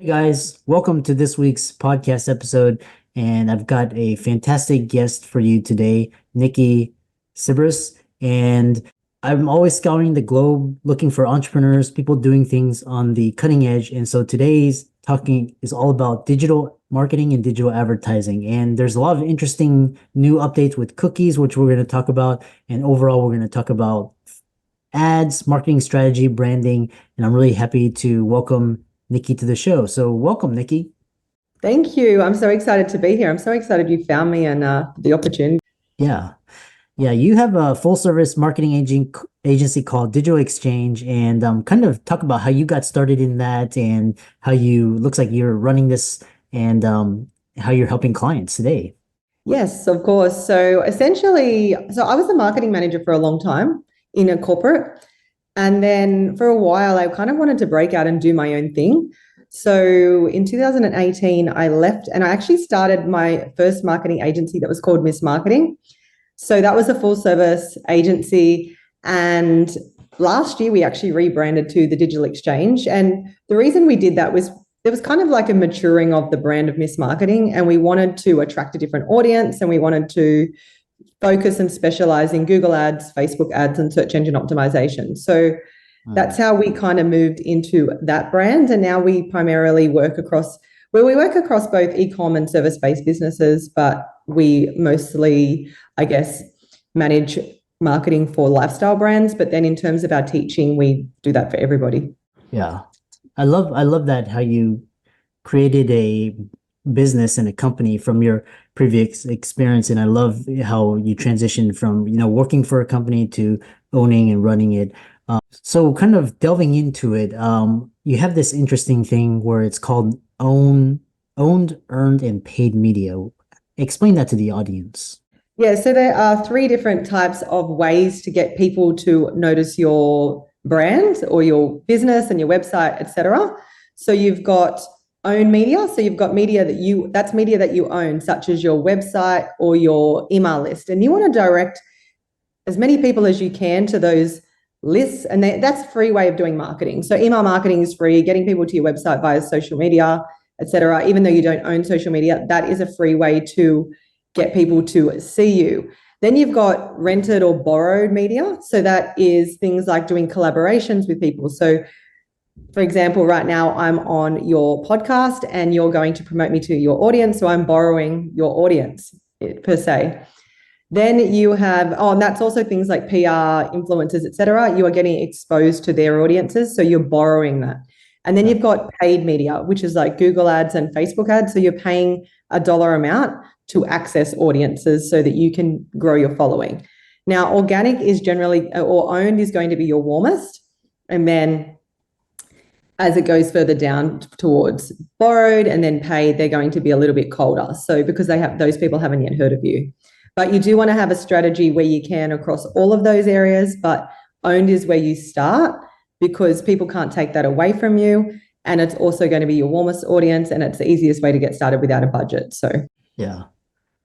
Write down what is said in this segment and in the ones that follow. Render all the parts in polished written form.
Hey guys, welcome to this week's podcast episode. And I've got a fantastic guest for you today, Nicki Sciberras. And I'm always scouring the globe looking for entrepreneurs, people doing things on the cutting edge. And so today's talking is all about digital marketing and digital advertising. And there's a lot of interesting new updates with cookies, which we're going to talk about. And overall, we're going to talk about ads, marketing strategy, branding. And I'm really happy to welcome Nicki to the show. So welcome, Nicki. Thank you. I'm so excited to be here. I'm so excited you found me and the opportunity. Yeah. Yeah, you have a full service marketing agency called Digital Exchange, and kind of talk about how you got started in that and how you looks like you're running this, and how you're helping clients today. Yes, of course. So essentially, I was the marketing manager for a long time in a corporate. And then for a while, I kind of wanted to break out and do my own thing. So in 2018, I left and I actually started my first marketing agency that was called Miss Marketing. So that was a full service agency. And last year, we actually rebranded to the Digital Exchange. And the reason we did that was there was kind of like a maturing of the brand of Miss Marketing. And we wanted to attract a different audience and we wanted to focus and specialize in Google ads, Facebook ads, and search engine optimization. So Mm. that's how we kind of moved into that brand. And now we primarily work across, well, we work across both e-com and service-based businesses, but we mostly, I guess, manage marketing for lifestyle brands. But then in terms of our teaching, we do that for everybody. Yeah. I love that how you created a business and a company from your previous experience. And I love how you transitioned from, working for a company to owning and running it. So kind of delving into it, you have this interesting thing where it's called owned, earned, and paid media. Explain that to the audience. Yeah, so there are three different types of ways to get people to notice your brand or your business and your website, etc. So you've got own media. So you've got media that's media that you own, such as your website or your email list. And you want to direct as many people as you can to those lists. And that's a free way of doing marketing. So email marketing is free, getting people to your website via social media, etc. Even though you don't own social media, that is a free way to get people to see you. Then you've got rented or borrowed media. So that is things like doing collaborations with people. So for example, right now I'm on your podcast and you're going to promote me to your audience. So I'm borrowing your audience per se. Then you have, and that's also things like PR, influencers, etc. You are getting exposed to their audiences. So you're borrowing that. And then Yeah. you've got paid media, which is like Google ads and Facebook ads. So you're paying a dollar amount to access audiences so that you can grow your following. Now, organic is generally, or owned is going to be your warmest. And then as it goes further down towards borrowed and then paid, they're going to be a little bit colder. So because those people haven't yet heard of you. But you do want to have a strategy where you can across all of those areas, but owned is where you start because people can't take that away from you. And it's also going to be your warmest audience and it's the easiest way to get started without a budget. So Yeah.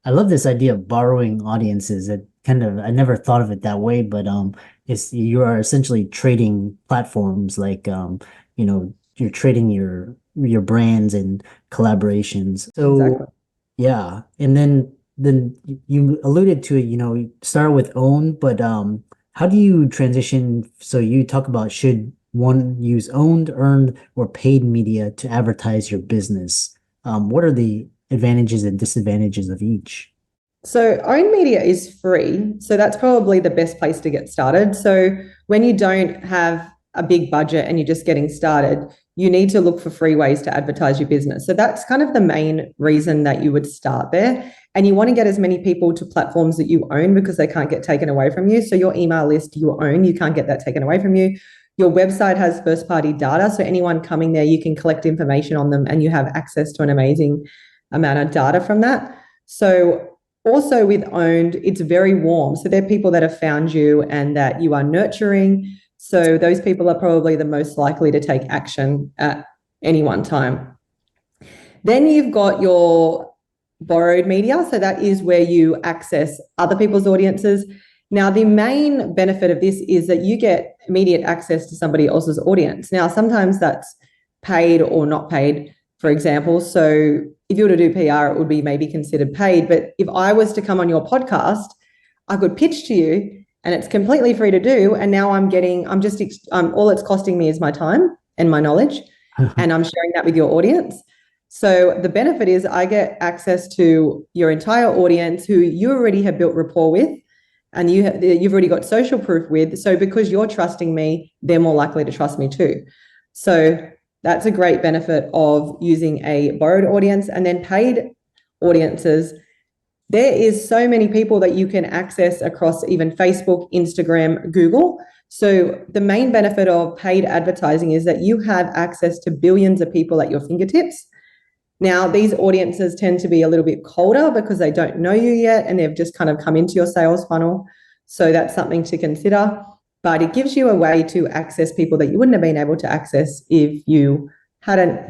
I love this idea of borrowing audiences. I never thought of it that way, but it's you are essentially trading platforms like you're trading your brands and collaborations. exactly. So yeah, and then you alluded to it, you start with own, but how do you transition? So you talk about should one use owned, earned, or paid media to advertise your business? What are the advantages and disadvantages of each? So own media is free. So that's probably the best place to get started. So when you don't have a big budget and you're just getting started, you need to look for free ways to advertise your business. So that's kind of the main reason that you would start there. And you want to get as many people to platforms that you own because they can't get taken away from you. So your email list you own, you can't get that taken away from you. Your website has first party data. So anyone coming there, you can collect information on them and you have access to an amazing amount of data from that. So also with owned, it's very warm. So they're people that have found you and that you are nurturing. So those people are probably the most likely to take action at any one time. Then you've got your borrowed media. So that is where you access other people's audiences. Now, the main benefit of this is that you get immediate access to somebody else's audience. Now, sometimes that's paid or not paid. for example. So if you were to do PR, it would be maybe considered paid. But if I was to come on your podcast, I could pitch to you and it's completely free to do. And now all it's costing me is my time and my knowledge. And I'm sharing that with your audience. So the benefit is I get access to your entire audience who you already have built rapport with and you've already got social proof with. So because you're trusting me, they're more likely to trust me too. So that's a great benefit of using a borrowed audience. And then paid audiences, there is so many people that you can access across even Facebook, Instagram, Google. So the main benefit of paid advertising is that you have access to billions of people at your fingertips. Now, these audiences tend to be a little bit colder because they don't know you yet and they've just kind of come into your sales funnel. So that's something to consider. But it gives you a way to access people that you wouldn't have been able to access if you hadn't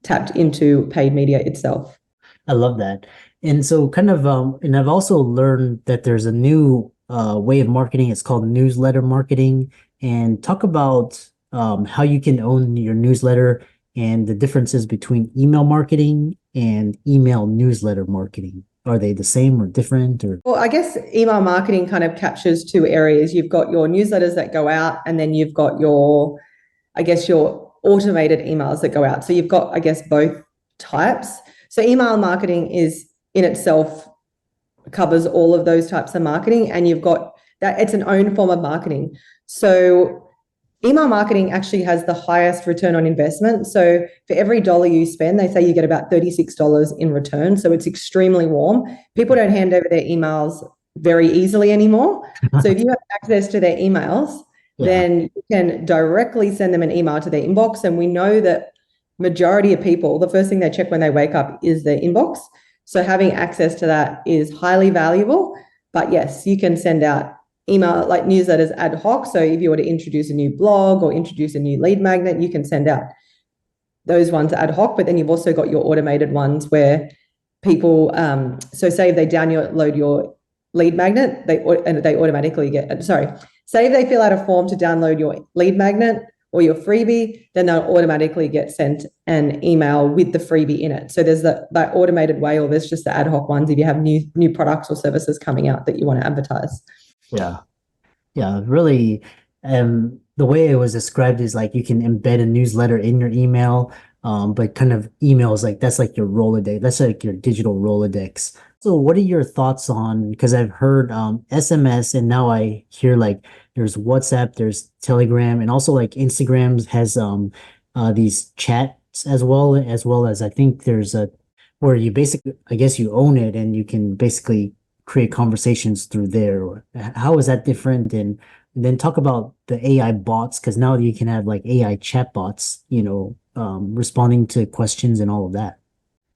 tapped into paid media itself. I love that. And so and I've also learned that there's a new way of marketing. It's called newsletter marketing. And talk about how you can own your newsletter and the differences between email marketing and email newsletter marketing. Are they the same or different? Well, I guess email marketing kind of captures two areas. You've got your newsletters that go out, and then you've got your automated emails that go out. So you've got, I guess, both types. So email marketing is in itself covers all of those types of marketing, and you've got that it's an own form of marketing. So email marketing actually has the highest return on investment. So for every dollar you spend, they say you get about $36 in return. So it's extremely warm. People don't hand over their emails very easily anymore. So if you have access to their emails, then you can directly send them an email to their inbox. And we know that majority of people, the first thing they check when they wake up is their inbox. So having access to that is highly valuable. But yes, you can send out email like newsletters ad hoc. So if you were to introduce a new blog or introduce a new lead magnet, you can send out those ones ad hoc. But then you've also got your automated ones where people, so say if they download your lead magnet, they automatically say if they fill out a form to download your lead magnet or your freebie, then they'll automatically get sent an email with the freebie in it. So there's that automated way, or there's just the ad hoc ones if you have new products or services coming out that you want to advertise. Yeah. Yeah. Really. The way it was described is like you can embed a newsletter in your email. But kind of emails that's like your Rolodex. That's like your digital Rolodex. So what are your thoughts on, because I've heard SMS and now I hear like there's WhatsApp, there's Telegram, and also like Instagram has these chats as well as I think there's where you basically, I guess you own it and you can basically create conversations through there. How is that different? And then talk about the AI bots, because now you can have like AI chat bots, responding to questions and all of that.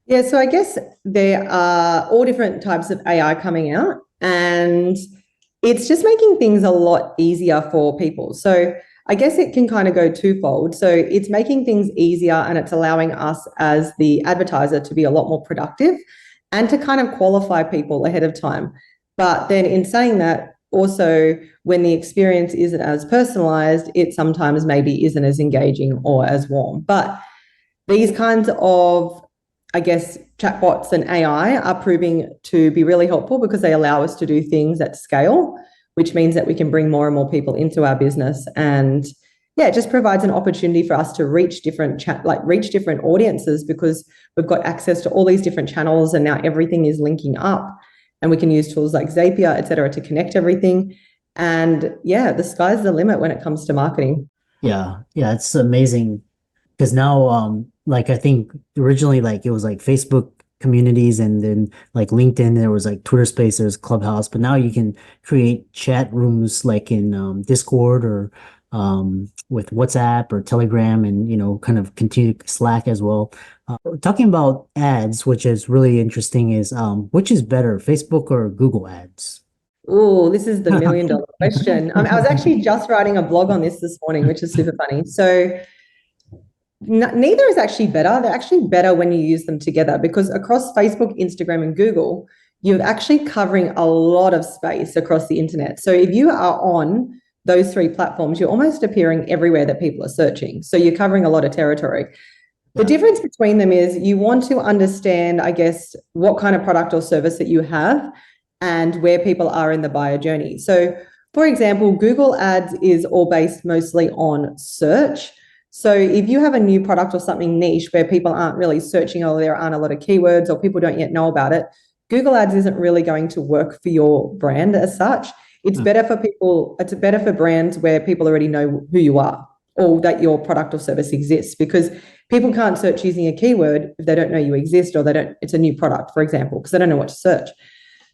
Yeah, so I guess there are all different types of AI coming out, and it's just making things a lot easier for people. So I guess it can kind of go twofold. So it's making things easier and it's allowing us as the advertiser to be a lot more productive and to kind of qualify people ahead of time. But then in saying that, also when the experience isn't as personalized, it sometimes maybe isn't as engaging or as warm. But these kinds of, I guess, chatbots and AI are proving to be really helpful because they allow us to do things at scale, which means that we can bring more and more people into our business. And yeah, it just provides an opportunity for us to reach different audiences because we've got access to all these different channels and now everything is linking up. And we can use tools like Zapier, et cetera, to connect everything. And yeah, the sky's the limit when it comes to marketing. Yeah, it's amazing because now, like I think originally, like it was like Facebook communities, and then like LinkedIn, there was like Twitter Space, there's Clubhouse, but now you can create chat rooms like in Discord or with WhatsApp or Telegram, and kind of continue Slack as well. Talking about ads, which is really interesting, is which is better, Facebook or Google ads? Oh, this is the $1 million question. I was actually just writing a blog on this morning, which is super funny. So neither is actually better. They're actually better when you use them together because across Facebook, Instagram, and Google, you're actually covering a lot of space across the internet. So if you are on those three platforms, you're almost appearing everywhere that people are searching. So you're covering a lot of territory. The Yeah. difference between them is you want to understand, I guess, what kind of product or service that you have and where people are in the buyer journey. So, for example, Google Ads is all based mostly on search. So, if you have a new product or something niche where people aren't really searching or there aren't a lot of keywords or people don't yet know about it, Google Ads isn't really going to work for your brand as such. It's Hmm. better for people, it's better for brands where people already know who you are or that your product or service exists, because people can't search using a keyword if they don't know you exist or they don't, it's a new product, for example, because they don't know what to search.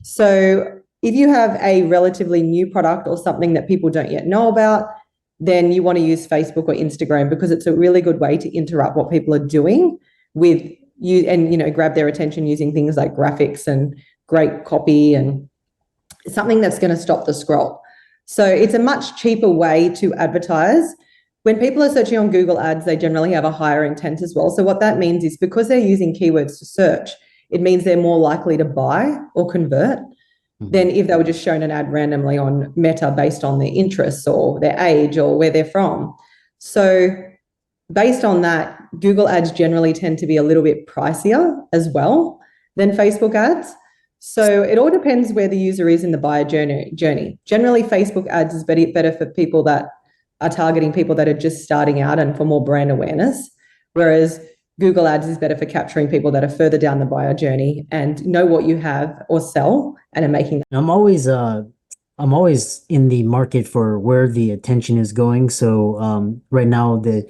So if you have a relatively new product or something that people don't yet know about, then you want to use Facebook or Instagram because it's a really good way to interrupt what people are doing with you and, grab their attention using things like graphics and great copy and something that's going to stop the scroll. So it's a much cheaper way to advertise. When people are searching on Google Ads, they generally have a higher intent as well. So what that means is because they're using keywords to search, it means they're more likely to buy or convert than if they were just shown an ad randomly on Meta based on their interests or their age or where they're from. So based on that, Google Ads generally tend to be a little bit pricier as well than Facebook ads. So it all depends where the user is in the buyer journey. Generally, Facebook ads is better for people that are targeting people that are just starting out and for more brand awareness, whereas Google ads is better for capturing people that are further down the buyer journey and know what you have or sell and are making. I'm always in the market for where the attention is going. So right now the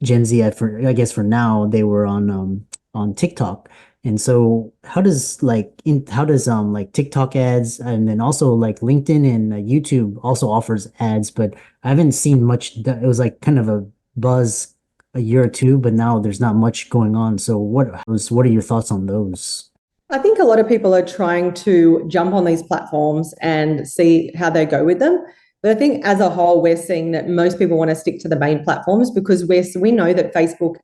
Gen Z, I guess for now they were on TikTok. And so how does like TikTok ads and then also like LinkedIn and YouTube also offers ads, but I haven't seen much. It was like kind of a buzz a year or two, but now there's not much going on. So what are your thoughts on those? I think a lot of people are trying to jump on these platforms and see how they go with them. But I think as a whole, we're seeing that most people want to stick to the main platforms because we know that Facebook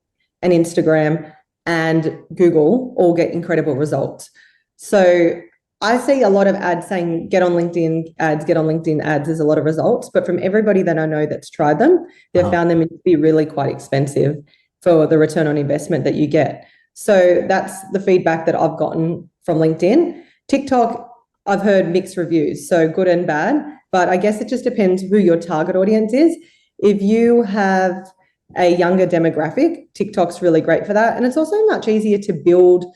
and Instagram and Google all get incredible results. So I see a lot of ads saying get on LinkedIn ads, get on LinkedIn ads. There's a lot of results, but from everybody that I know that's tried them, they've found them to be really quite expensive for the return on investment that you get. So that's the feedback that I've gotten from LinkedIn. TikTok, I've heard mixed reviews, so good and bad, but I guess it just depends who your target audience is. If you have a younger demographic, TikTok's really great for that. And it's also much easier to build,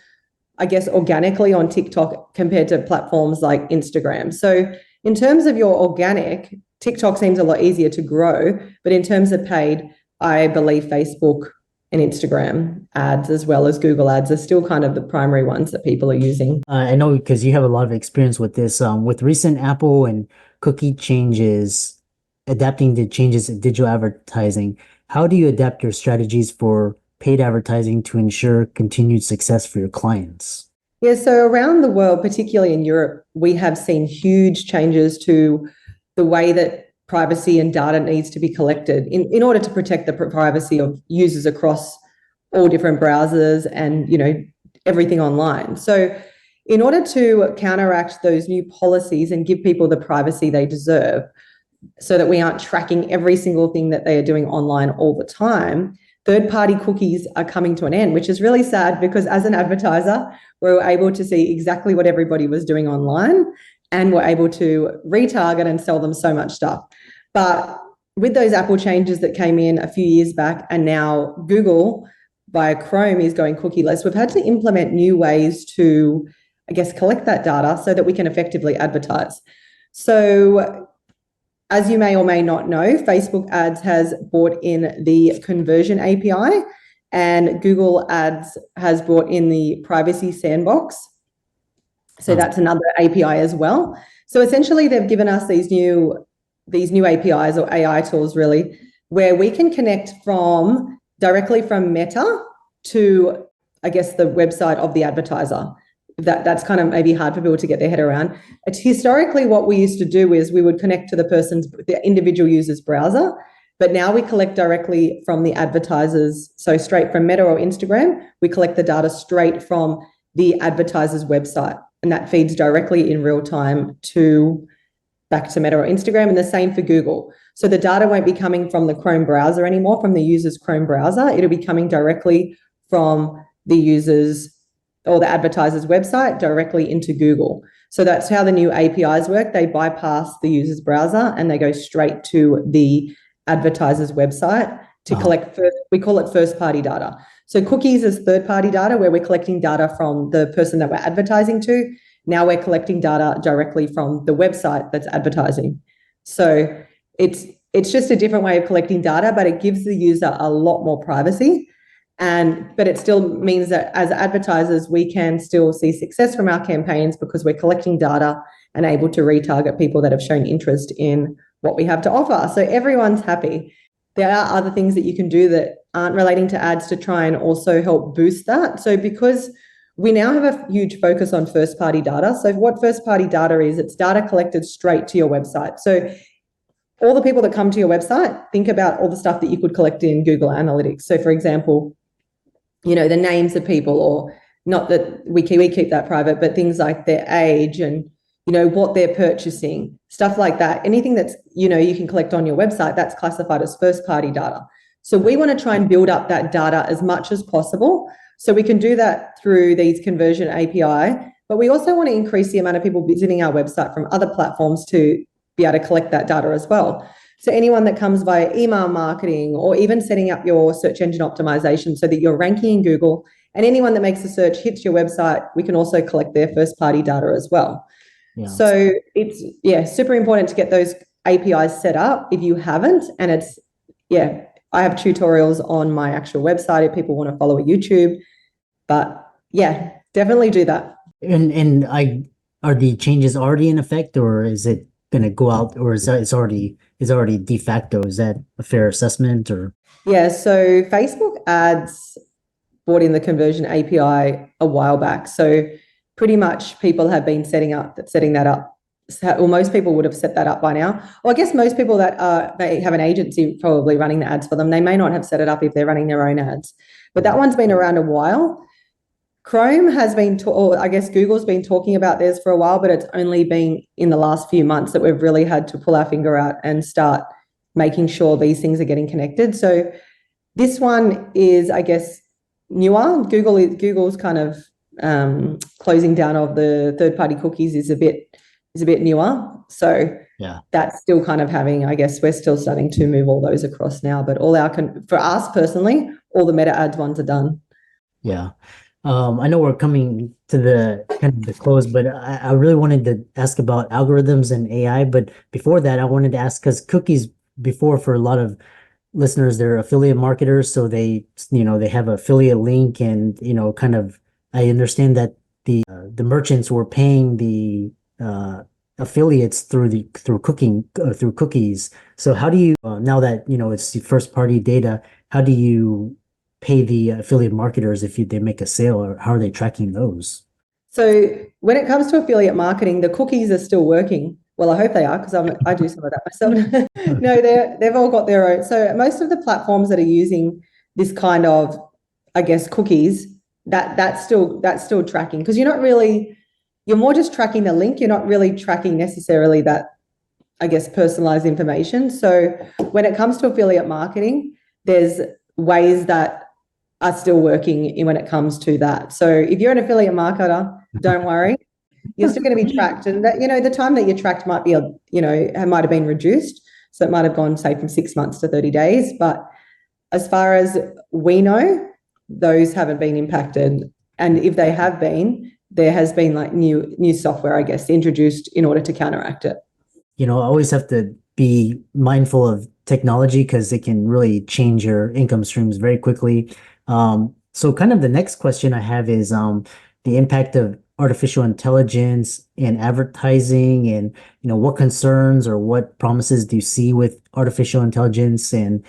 I guess, organically on TikTok compared to platforms like Instagram. So in terms of your organic, TikTok seems a lot easier to grow, but in terms of paid, I believe Facebook and Instagram ads as well as Google ads are still kind of the primary ones that people are using. I know because you have a lot of experience with this. With recent Apple and cookie changes, adapting to changes in digital advertising, how do you adapt your strategies for paid advertising to ensure continued success for your clients? Yeah, so around the world, particularly in Europe, we have seen huge changes to the way that privacy and data needs to be collected in order to protect the privacy of users across all different browsers and everything online. So in order to counteract those new policies and give people the privacy they deserve so that we aren't tracking every single thing that they are doing online all the time, third-party cookies are coming to an end, which is really sad because as an advertiser, we were able to see exactly what everybody was doing online and we're able to retarget and sell them so much stuff. But with those Apple changes that came in a few years back and now Google via Chrome is going cookieless, we've had to implement new ways to, I guess, collect that data so that we can effectively advertise. So as you may or may not know, Facebook Ads has brought in the conversion API and Google Ads has brought in the privacy sandbox. So that's another API as well. So essentially they've given us these new APIs or AI tools really, where we can connect directly from Meta to, I guess, the website of the advertiser. That's kind of maybe hard for people to get their head around. It's historically what we used to do is we would connect to the individual user's browser, but now we collect directly from the advertisers. So straight from Meta or Instagram, we collect the data straight from the advertiser's website, and that feeds directly in real time back to Meta or Instagram, and the same for Google. So the data won't be coming from the Chrome browser anymore, from the user's Chrome browser. It'll be coming directly from the users or the advertiser's website directly into Google. So that's how the new APIs work. They bypass the user's browser and they go straight to the advertiser's website to collect we call it first party data. So cookies is third party data where we're collecting data from the person that we're advertising to. Now we're collecting data directly from the website that's advertising. So it's just a different way of collecting data, but it gives the user a lot more privacy. But it still means that as advertisers, we can still see success from our campaigns because we're collecting data and able to retarget people that have shown interest in what we have to offer. So everyone's happy. There are other things that you can do that aren't relating to ads to try and also help boost that. So because we now have a huge focus on first-party data. So what first-party data is, it's data collected straight to your website. So all the people that come to your website, think about all the stuff that you could collect in Google Analytics. So for example, the names of people, or not that we keep that private, but things like their age and, what they're purchasing, stuff like that. Anything that's, you can collect on your website, that's classified as first party data. So we want to try and build up that data as much as possible. So we can do that through these conversion API, but we also want to increase the amount of people visiting our website from other platforms to be able to collect that data as well. So anyone that comes via email marketing or even setting up your search engine optimization so that you're ranking in Google, and anyone that makes a search hits your website, we can also collect their first party data as well. Yeah. So it's super important to get those APIs set up if you haven't. And I have tutorials on my actual website if people want to follow a YouTube. But definitely do that. And are the changes already in effect, or is it going to go out, or is already de facto? Is that a fair assessment? Or so Facebook ads brought in the conversion API a while back. So pretty much people have been setting that up. Well, most people would have set that up by now. Well, I guess most people that they have an agency probably running the ads for them. They may not have set it up if they're running their own ads. But that one's been around a while. Chrome has been, or I guess Google's been talking about theirs for a while, but it's only been in the last few months that we've really had to pull our finger out and start making sure these things are getting connected. So this one is, I guess, newer. Google's kind of closing down of the third-party cookies is a bit newer. So that's still kind of having, I guess, we're still starting to move all those across now. But for us personally, all the meta ads ones are done. Yeah. I know we're coming to the kind of the close, but I really wanted to ask about algorithms and AI. But before that, I wanted to ask, because cookies before, for a lot of listeners, they're affiliate marketers, so they have an affiliate link, and kind of, I understand that the merchants were paying the affiliates through cookies. So how do you now that it's the first party data, how do you pay the affiliate marketers if they make a sale, or how are they tracking those? So when it comes to affiliate marketing, the cookies are still working. Well, I hope they are, because I do some of that myself. No, they've all got their own. So most of the platforms that are using this kind of, I guess, cookies, that's still tracking, because you're more just tracking the link. You're not really tracking necessarily that, I guess, personalized information. So when it comes to affiliate marketing, there's ways that are still working when it comes to that. So if you're an affiliate marketer, don't worry, you're still going to be tracked. And that, the time that you're tracked might be, might have been reduced. So it might have gone, say, from 6 months to 30 days. But as far as we know, those haven't been impacted. And if they have been, there has been like new software, I guess, introduced in order to counteract it. I always have to be mindful of technology, because it can really change your income streams very quickly. So kind of the next question I have is the impact of artificial intelligence in advertising, and what concerns or what promises do you see with artificial intelligence and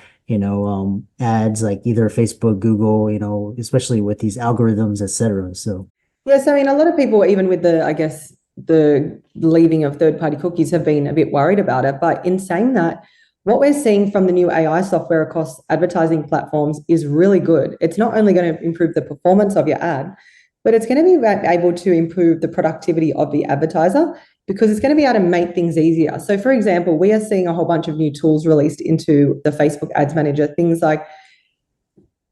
ads, like either Facebook, Google, especially with these algorithms, etc. So yes, I mean, a lot of people, even with the leaving of third-party cookies, have been a bit worried about it. But in saying that, what we're seeing from the new AI software across advertising platforms is really good. It's not only going to improve the performance of your ad, but it's going to be able to improve the productivity of the advertiser, because it's going to be able to make things easier. So for example, we are seeing a whole bunch of new tools released into the Facebook Ads Manager, things like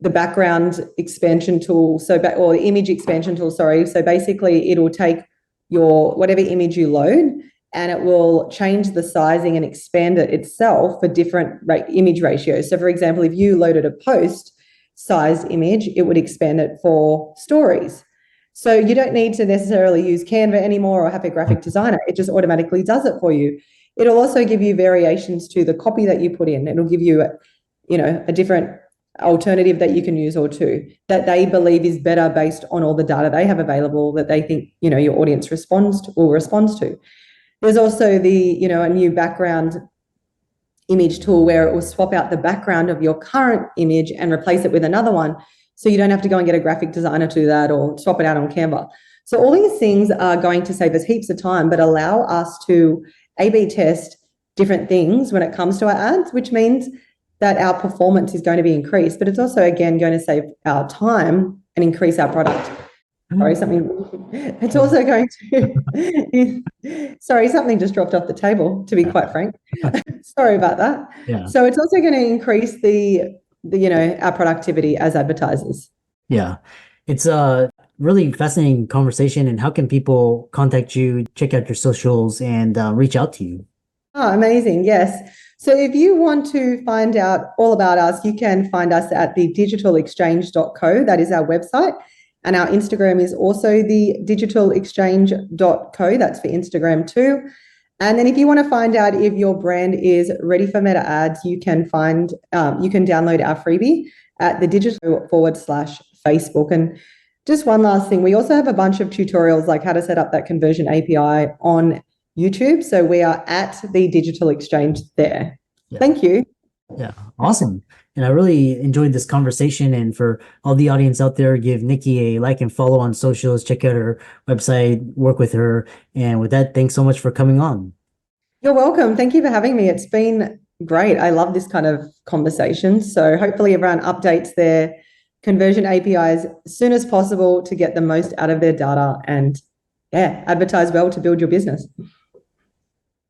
the background expansion tool, or the image expansion tool, sorry. So basically it'll take your whatever image you load, and it will change the sizing and expand it itself for different image ratios. So for example, if you loaded a post sized image, it would expand it for stories. So you don't need to necessarily use Canva anymore or have a graphic designer. It just automatically does it for you. It'll also give you variations to the copy that you put in. It'll give you, a different alternative that you can use, or two that they believe is better based on all the data they have available that they think, your audience will respond to. There's also a new background image tool where it will swap out the background of your current image and replace it with another one. So you don't have to go and get a graphic designer to do that or swap it out on Canva. So all these things are going to save us heaps of time, but allow us to A/B test different things when it comes to our ads, which means that our performance is going to be increased, but it's also, again, going to save our time and increase our product. Sorry, it's also going to, sorry, something just dropped off the table, to be quite frank. Sorry about that. Yeah. So it's also going to increase our productivity as advertisers. Yeah. It's a really fascinating conversation. And how can people contact you, check out your socials, and reach out to you? Oh, amazing. Yes. So if you want to find out all about us, you can find us at thedigitalexchange.co. That is our website. And our Instagram is also thedigitalexchange.co. That's for Instagram too. And then if you want to find out if your brand is ready for meta ads, you can download our freebie at thedigital.com/Facebook. And just one last thing, we also have a bunch of tutorials like how to set up that conversion API on YouTube. So we are at the Digital Exchange there. Yeah. Thank you. Yeah, awesome. And I really enjoyed this conversation. And for all the audience out there, give Nicki a like and follow on socials, check out her website, work with her. And with that, thanks so much for coming on. You're welcome. Thank you for having me. It's been great. I love this kind of conversation. So hopefully everyone updates their conversion APIs as soon as possible to get the most out of their data and advertise well to build your business.